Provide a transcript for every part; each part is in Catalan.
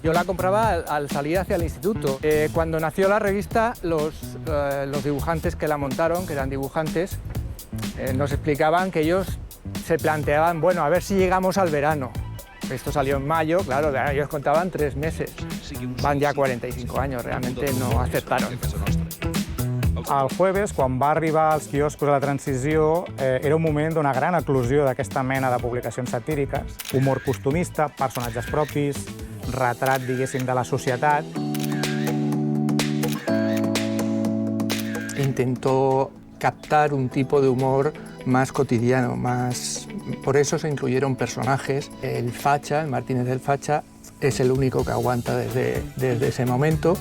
Yo la compraba al salir hacia el instituto. Cuando nació la revista, los dibujantes que la montaron, que eran dibujantes, nos explicaban que ellos se planteaban, bueno, a ver si llegamos al verano. Esto salió en mayo, claro, ellos contaban 3 meses. Van ya 45 años, realmente no aceptaron. El Jueves, quan va arribar als quioscos a la Transició, era un moment d'una gran eclosió d'aquesta mena de publicacions satíriques, humor costumista, personatges propis, retrat, diguéssim, de la societat. Intentó captar un tipo de humor más cotidiano, más... Por eso se incluyeron personajes. El Facha, el Martínez del Facha, es el único que aguanta desde ese momento.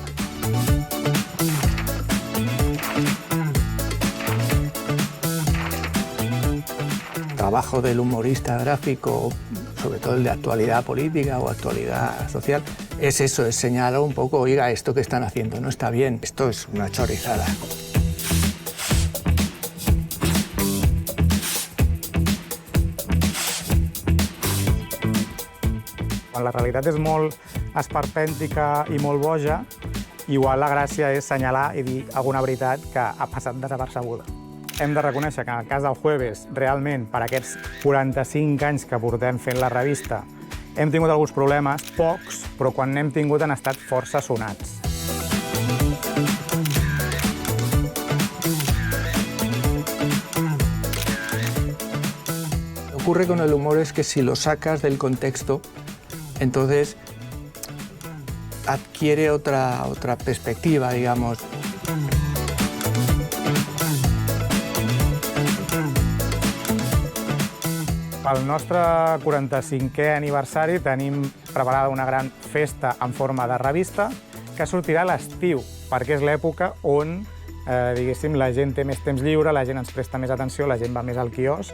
El trabajo del humorista gráfico, sobre todo el de actualidad política o actualidad social, es eso, es señalar un poco, oiga, esto que están haciendo no está bien, esto es una chorrizada. Quan la realitat és molt esperpèntica i molt boja, igual la gràcia és assenyalar i dir alguna veritat que ha passat desapercebuda. Hem de reconèixer que en el cas del Jueves, realment, per aquests 45 anys que portem fent la revista, hem tingut alguns problemes, pocs, però quan n'hem tingut han estat força sonats. Lo que ocurre con el humor es que si lo sacas del contexto, entonces adquiere otra perspectiva, digamos. Pel nostre 45è aniversari tenim preparada una gran festa en forma de revista que sortirà a l'estiu, perquè és l'època on, diguéssim, la gent té més temps lliure, la gent ens presta més atenció, la gent va més al quiosc.